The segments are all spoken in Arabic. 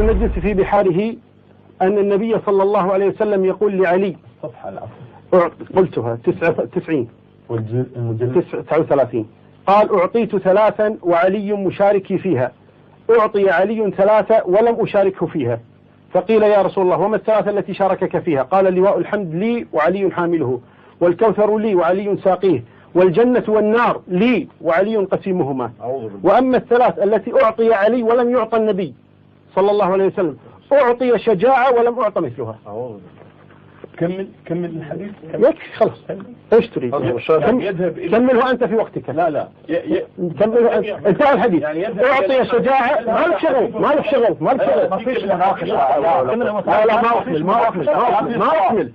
النجس في بحاره أن النبي صلى الله عليه وسلم يقول لعلي، صفحة العفو قلتها 99 والمجلد 39، قال أعطيت 3 وعلي مشاركي فيها، أعطي علي 3 ولم أشاركه فيها، فقيل يا رسول الله وما ال3 التي شاركك فيها؟ قال لواء الحمد لي وعلي حامله، والكوثر لي وعلي ساقيه، والجنة والنار لي وعلي قسيمهما. وأما ال3 التي أعطي علي ولم يعطى النبي صلى الله عليه وسلم، أعطي شجاعة ولم أعطى مثلها. كمل الحديث. يكفي خلاص. ايش تريد؟ كمله أنت في وقتك. لا كمله أنت. انتهى الحديث. أعطي شجاعة. ما لك شغل. ما فيش مناقشة. لا ما أكمل.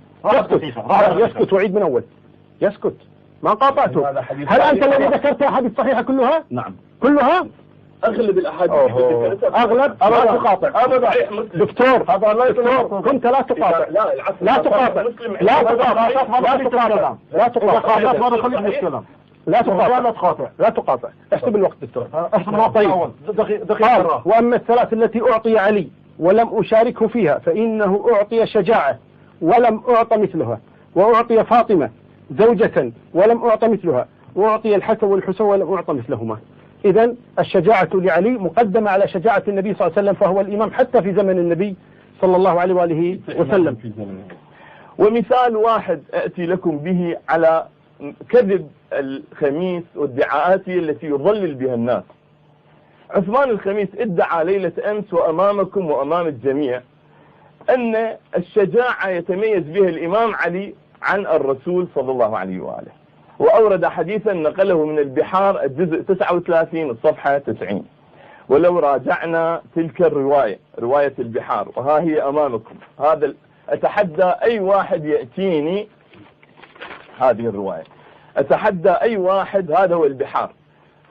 يسكت وعيد من أول. يسكت. ما قاطعته. هل أنت الذي ذكرت أحاديث صحيحة كلها؟ نعم. كلها؟ أغلب الأحاديث أغلب لا تقاطع أبدا. دكتور كنت لا تقاطع. لا تقاطع. احسب الوقت دكتور. طيب. دقيقة. وأما ال3 التي أعطي علي ولم أشاركه فيها فإنه أعطي شجاعة ولم أعطى مثلها، وأعطي فاطمة زوجة ولم أعطى مثلها، وأعطي الحسن والحسين ولم أعطى مثلهما. إذن الشجاعة لعلي مقدمة على شجاعة النبي صلى الله عليه وسلم، فهو الإمام حتى في زمن النبي صلى الله عليه وآله وسلم. ومثال واحد أتي لكم به على كذب الخميس وادعاءاته التي يضلل بها الناس. عثمان الخميس ادعى ليلة أمس وأمامكم وأمام الجميع أن الشجاعة يتميز بها الإمام علي عن الرسول صلى الله عليه وآله، وأورد حديثا نقله من البحار الجزء 39 الصفحة 90. ولو راجعنا تلك الرواية، رواية البحار، وها هي أمامكم، هذا أتحدى أي واحد يأتيني هذه الرواية، أتحدى أي واحد، هذا هو البحار،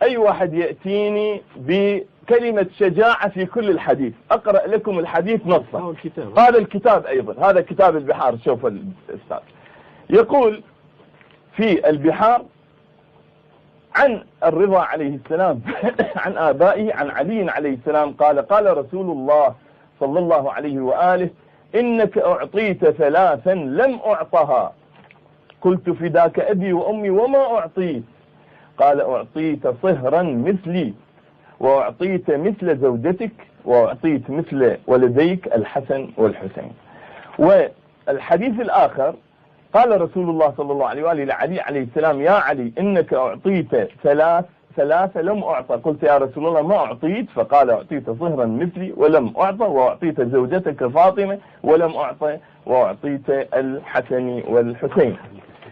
أي واحد يأتيني بكلمة شجاعة في كل الحديث. أقرأ لكم الحديث نصا. هذا الكتاب أيضا، هذا كتاب البحار، شوف الأستاذ يقول في البحار عن الرضا عليه السلام عن آبائه عن علي عليه السلام قال: قال رسول الله صلى الله عليه وآله: إنك أعطيت 3 لم أعطها، قلت فداك أبي وأمي وما أعطيت؟ قال: أعطيت صهرا مثلي، وأعطيت مثل زوجتك، وأعطيت مثل ولديك الحسن والحسين. والحديث الآخر قال رسول الله صلى الله عليه وآله لعلي عليه السلام: يا علي إنك أعطيت 3 لم أعطى، قلت يا رسول الله ما أعطيت؟ فقال: أعطيت صهرا مثلي ولم أعطى، وأعطيت زوجتك فاطمة ولم أعطى، وأعطيت الحسن والحسين.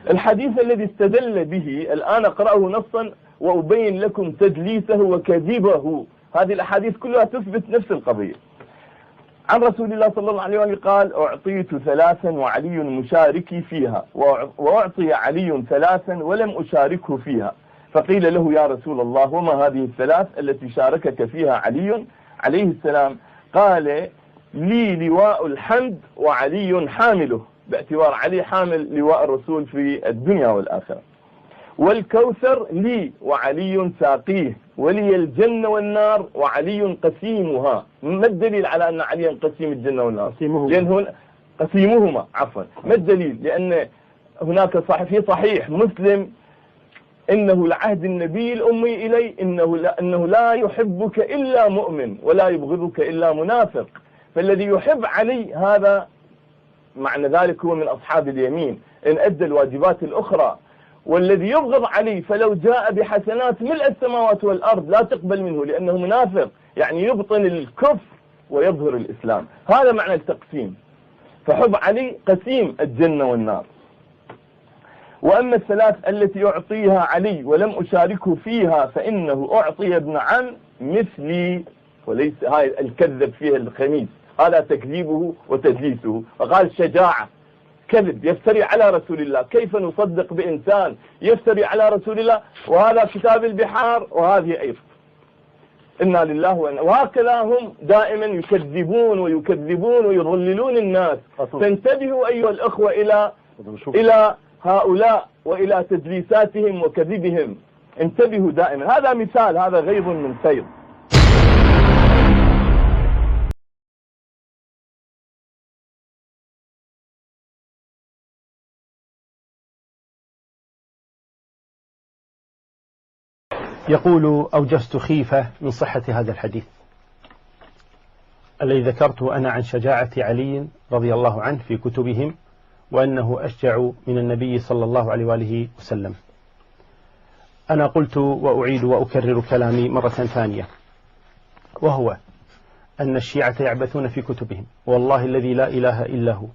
الحديث الذي استدل به الآن أقرأه نصا وأبين لكم تدليسه وكذبه. هذه الأحاديث كلها تثبت نفس القضية. عن رسول الله صلى الله عليه وسلم قال: أعطيت 3 وعلي مشاركي فيها، وأعطي علي 3 ولم أشاركه فيها. فقيل له: يا رسول الله وما هذه ال3 التي شاركك فيها علي عليه السلام؟ قال: لي لواء الحمد وعلي حامله، باعتبار علي حامل لواء الرسول في الدنيا والآخرة. والكوثر لي وعلي ساقيه، ولي الجنة والنار وعلي قسيمها. ما الدليل على أن عليا قسيم الجنة والنار؟ لأن قسيمهما عفوا. ما الدليل؟ لأن هناك في صحيح مسلم: إنه لعهد النبي الأمي إلي إنه لا يحبك إلا مؤمن ولا يبغضك إلا منافق. فالذي يحب علي هذا معنى ذلك هو من أصحاب اليمين إن أدى الواجبات الأخرى. والذي يبغض علي فلو جاء بحسنات ملء السماوات والأرض لا تقبل منه، لأنه منافق، يعني يبطن الكفر ويظهر الإسلام. هذا معنى التقسيم. فحب علي قسيم الجنة والنار. وأما ال3 التي يعطيها علي ولم أشاركه فيها فإنه أعطي ابن عم مثلي، وليس هاي الكذب فيها الخميس، هذا تكذيبه وتدليسه. فقال شجاعة، كذب، يفتري على رسول الله. كيف نصدق بإنسان يفتري على رسول الله؟ وهذا كتاب البحار وهذه أيضا. إنا لله وهكذا هم دائما يكذبون ويكذبون ويضللون الناس. فانتبهوا أيها الأخوة إلى هؤلاء وإلى تدليساتهم وكذبهم، انتبهوا دائما. هذا مثال، هذا غيظ من فيض. يقول: أوجست خيفة من صحة هذا الحديث الذي ذكرته أنا عن شجاعة علي رضي الله عنه في كتبهم، وأنه أشجع من النبي صلى الله عليه وآله وسلم. أنا قلت وأعيد وأكرر كلامي مرة ثانية، وهو أن الشيعة يعبثون في كتبهم، والله الذي لا إله إلا هو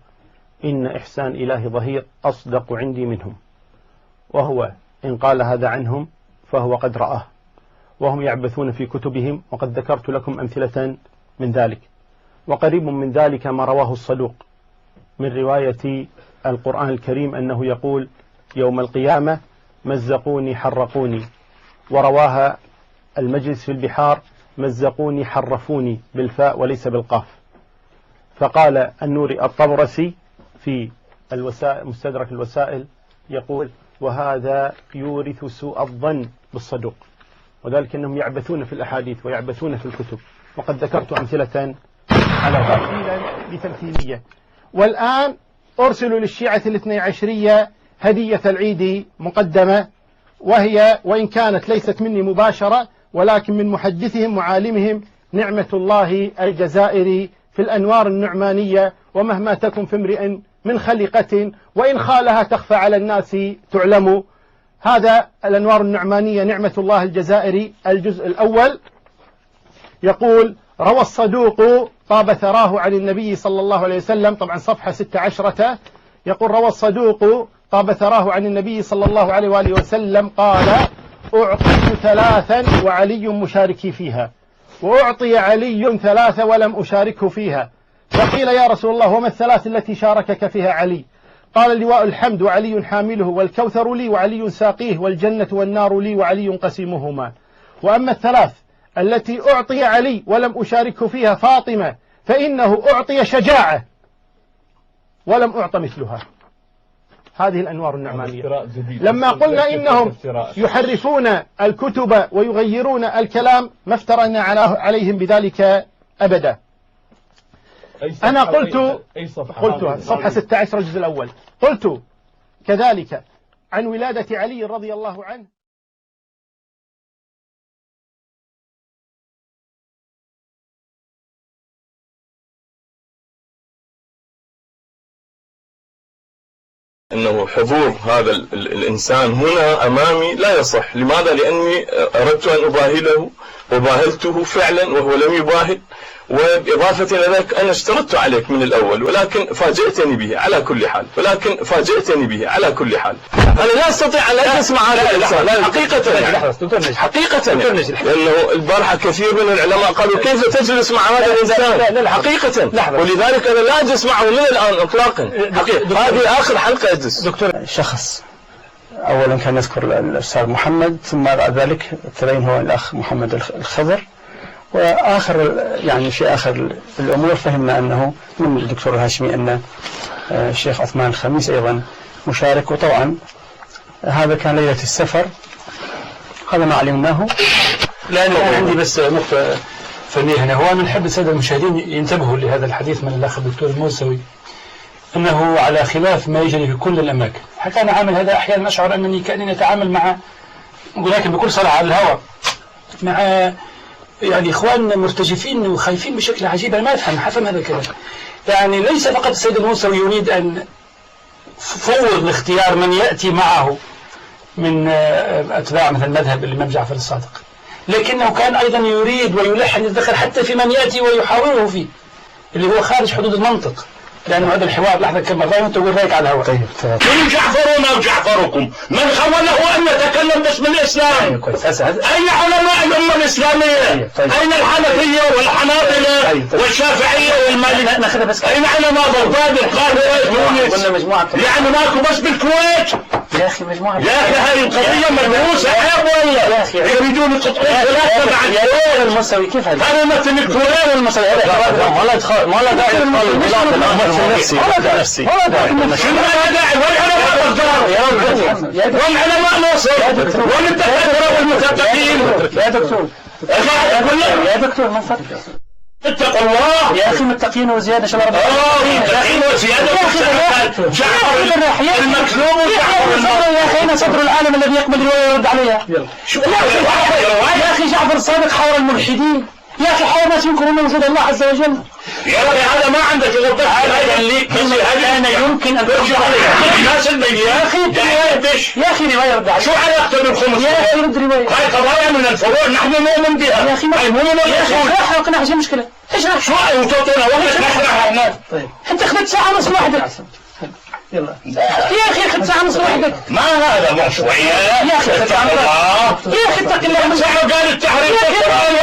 إن إحسان إله ظهير أصدق عندي منهم، وهو إن قال هذا عنهم فهو قد رآه، وهم يعبثون في كتبهم، وقد ذكرت لكم أمثلة من ذلك. وقريب من ذلك ما رواه الصدوق من رواية القرآن الكريم أنه يقول: يوم القيامة مزقوني حرقوني، ورواها المجلس في البحار: مزقوني حرفوني بالفاء وليس بالقاف. فقال النوري الطبرسي في مستدرك الوسائل يقول: وهذا يورث سوء الظن بالصدوق، وذلك أنهم يعبثون في الأحاديث ويعبثون في الكتب، وقد ذكرت أمثلة على تمثيلا بتمثيلية. والآن أرسل للشيعة الاثني عشرية هدية العيد مقدمة، وهي وإن كانت ليست مني مباشرة ولكن من محدثهم وعالمهم نعمة الله الجزائري في الأنوار النعمانية: ومهما تكن في امرئ من خلقة وإن خالها تخفى على الناس تعلم. هذا الأنوار النعمانية نعمة الله الجزائري الجزء الأول يقول: روى الصدوق طاب ثراه عن النبي صلى الله عليه وسلم، طبعا صفحة 16، يقول: روى الصدوق طاب ثراه عن النبي صلى الله عليه وآله وسلم قال: أعطيت 3 وعلي مشاركي فيها، وأعطي علي 3 ولم أشاركه فيها. فقيل: يا رسول الله وما ال3 التي شاركك فيها علي؟ قال: لواء الحمد وعلي حامله، والكوثر لي وعلي ساقيه، والجنة والنار لي وعلي قسيمهما. وأما ال3 التي أعطي علي ولم أشاركه فيها فاطمة، فإنه أعطي شجاعة ولم أعط مثلها. هذه الأنوار النعمانية. لما قلنا إنهم يحرفون الكتب ويغيرون الكلام ما افترنا عليهم بذلك أبدا. أنا قلت صفحة 16 الجزء الأول، قلت كذلك عن ولادة علي رضي الله عنه: أنه حضور هذا الإنسان هنا أمامي لا يصح. لماذا؟ لأني أردت أن أباهله وباهلته فعلا وهو لم يباهل، وبإضافة إلى ذلك أنا اشترطت عليك من الأول، ولكن فاجئتني به على كل حال، أنا لا أستطيع أن أسمع هذا الإنسان حقيقة لأنه البارحة كثير من العلماء قالوا: كيف تجلس مع هذا الإنسان حقيقة، ولذلك أنا لا أجلس معه من الآن إطلاقا. هذه آخر حلقة أجلس. دكتور، شخص أولا كان يذكر الأستاذ محمد، ثم بعد ذلك الثاني هو الأخ محمد الخضر، وآخر يعني في آخر الأمور فهمنا أنه من الدكتور الهاشمي أن الشيخ عثمان الخميس أيضا مشارك. وطبعا هذا كان ليلة السفر، هذا ما علمناه. لا أنا عندي بس نقطة فنية هنا، هو أنا نحب السادة المشاهدين ينتبهوا لهذا الحديث من الأخ الدكتور الموسوي، أنه على خلاف ما يجري في كل الأماكن. حتى أنا عامل هذا أحيانا أشعر أنني كأنني أتعامل مع، ولكن بكل صراحة على الهواء، مع يعني إخوان مرتجفين وخايفين بشكل عجيب. أنا ما أفهم هذا الكلام. يعني ليس فقط السيد الموسوي يريد أن فوض لاختيار من يأتي معه من أتباع مثل مذهب الإمام جعفر الصادق، لكنه كان أيضا يريد ويلحن يتدخل حتى في من يأتي ويحاوره فيه، اللي هو خارج حدود المنطق. لأنه هذا الحوار لحظة كم مرة وأنت تقول رأيك على الهواء. من جعفرنا وجعفركم من خوله أن يتكلم باسم الإسلام؟ أين علماء الأمة الإسلامية؟ أين الحنفية والحنابلة والشافعية والمالكية؟ أين علماء بغداد القاهرة تونس؟ يعني ماكو بس بالكويت؟ يا أخي مجموعة، يا أخي هذه القضية مدروسة عيب والله. يريدون يقطعون ثلاثة بعد يا الموسوي. كيف هذا؟ هذا مثل الكويت والمصري. ما لا داعي نفسي شنو لا داعي؟ والعلماء نصر والدكاترة والمثقفين. يا دكتور من فضلك اتقوا الله يا أخي متقين وزيادة شاء الله. متقين وزيادة. جعفر المكذوب وجعفر يا أخي أنا صدر العالم الذي يقبل رواية ويرد عليها. يا أخي جعفر الصادق حاور الملحدين. يا أخي حاول الناس ينكرون وجود الله عز وجل. يا أخي هذا ما عندك يوضح هذا اللي كان يمكن أن ترجع عليه الناس الميت. يا أخي يا أخي رواية رد عليه. شو علاقته بالخمس؟ يا أخي رد رواية. هاي قضايا من الفروع نحن نؤمن بها. يا أخي ما مو من الأصول. اشرح وقناع شو المشكلة؟ اشرح. شو وتعطينا وقت نشرح. طيب أنت أخذت ساعة ونص لوحدك. يلا يا أخي أخذت ساعة ونص لوحدك. ما هذا مو شوية. يا أخي أخذت ساعة ونص. يا أخي اتق الله. ساعة قال التحرير. يا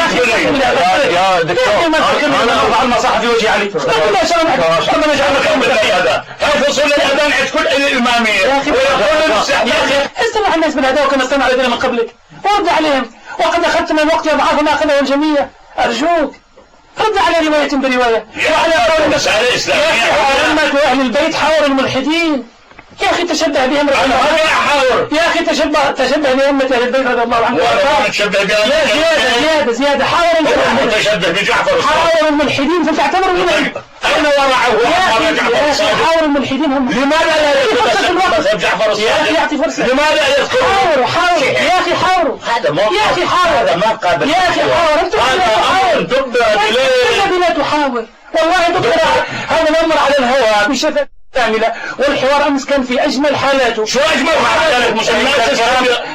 أخي يا دكتور أنا أرفع المصاحف في وجهي علي. طب أنا جعلك هذا. هاي فصول الأذان عند كل الإمامية. يا أخي استمع الناس بالهداوة كما استمع الذين من قبلك ورد عليهم. وقد أخذت من وقت أضعاف ما أخذه الجميع. أرجوك رد على رواية برواية. وعلى قول مسألة إسلامية. أئمة أهل البيت حاوروا الملحدين. يا أخي تشبه بهم رضي الله عنهم. يا أخي تشبه بأئمة أهل البيت رضي الله عنهم. زيادة حاوروا الملحدين. متشبه بجعفر حاوروا الملحدين فتعتبروا منهم. أين ورعه؟ يا أخي حاوروا الملحدين هم. لماذا لا يذكر جعفر الصادق؟ يا أخي يعطي فرصة. لماذا يذكر؟ حاوروا يا أخي حاوروا. هذا ما يا أخي حاور. هذا ما قابل. يا أخي حاور. أنت لا تحاور. والله دكتور هذا الأمر على الهواء بشكل كاملة. والحوار أمس كان في أجمل حالاته. شو أجمل حالات؟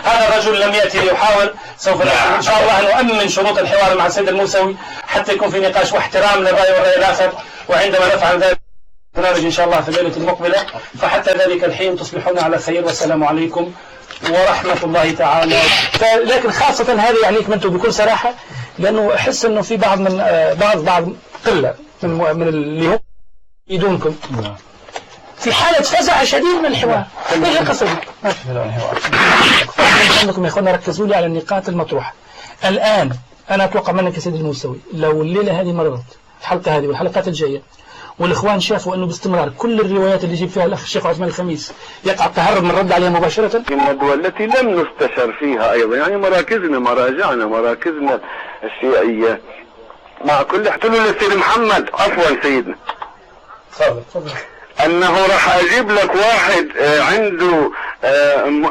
هذا الرجل لم يأتي ليحاول. سوف إن شاء الله نؤمن شروط الحوار مع السيد الموسوي حتى يكون في نقاش واحترام للرأي والرأي الآخر. وعندما نفعل ذلك نرجو إن شاء الله في الليلة المقبلة. فحتى ذلك الحين تصبحون على خير والسلام عليكم ورحمة الله تعالى. لكن خاصة هذه يعني كملته بكل صراحة لأنه أحس أنه في بعض من بعض قلة من اللي هم يدونكم في حالة فزع شديد من الحوار. ايش القصة دي؟ عندكم يا اخوانا ركزوا لي على النقاط المطروحة. الآن أنا أتوقع منك يا سيدي الموسوي لو الليلة هذه مرضت الحلقة هذه والحلقات الجاية والإخوان شافوا أنه باستمرار كل الروايات اللي يجيب فيها الأخ الشيخ عثمان الخميس يقع التهرب من الرد عليها مباشرة. الندوة التي لم نستشر فيها أيضا يعني مراجعنا مراكزنا الشيعية مع كل احتلال السيد محمد. عفوا سيدنا تفضل. أنه راح أجيب لك واحد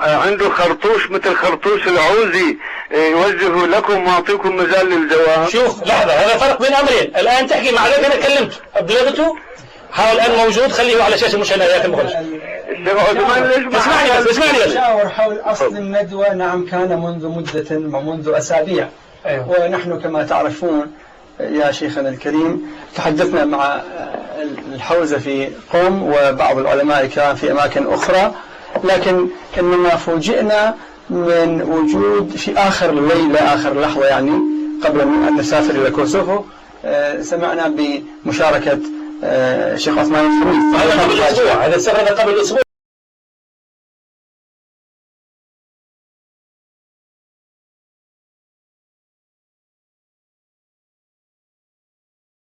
عنده خرطوش مثل خرطوش العوزي يوجه لكم وأعطيكم مجال للجواب. شوف لحظة هذا فرق بين أمرين. الآن تحكي مع ذلك أنا كلمت أبلغته هذا الآن موجود خليه على شاشة المشاهدة يا أخي المخرج. الشيخ عثمان ليش اسمعني بس شاور حول أصل الندوة. نعم كان منذ مدة ومنذ أسابيع. أيوه. ونحن كما تعرفون يا شيخنا الكريم تحدثنا مع الحوزة في قم وبعض العلماء الكرام في أماكن أخرى. لكن إنما فوجئنا من وجود في آخر الليلة آخر لحظة يعني قبل أن نسافر إلى كوسوفو سمعنا بمشاركة الشيخ عثمان الخميس. هذا قبل أسبوع. هذا قبل أسبوع.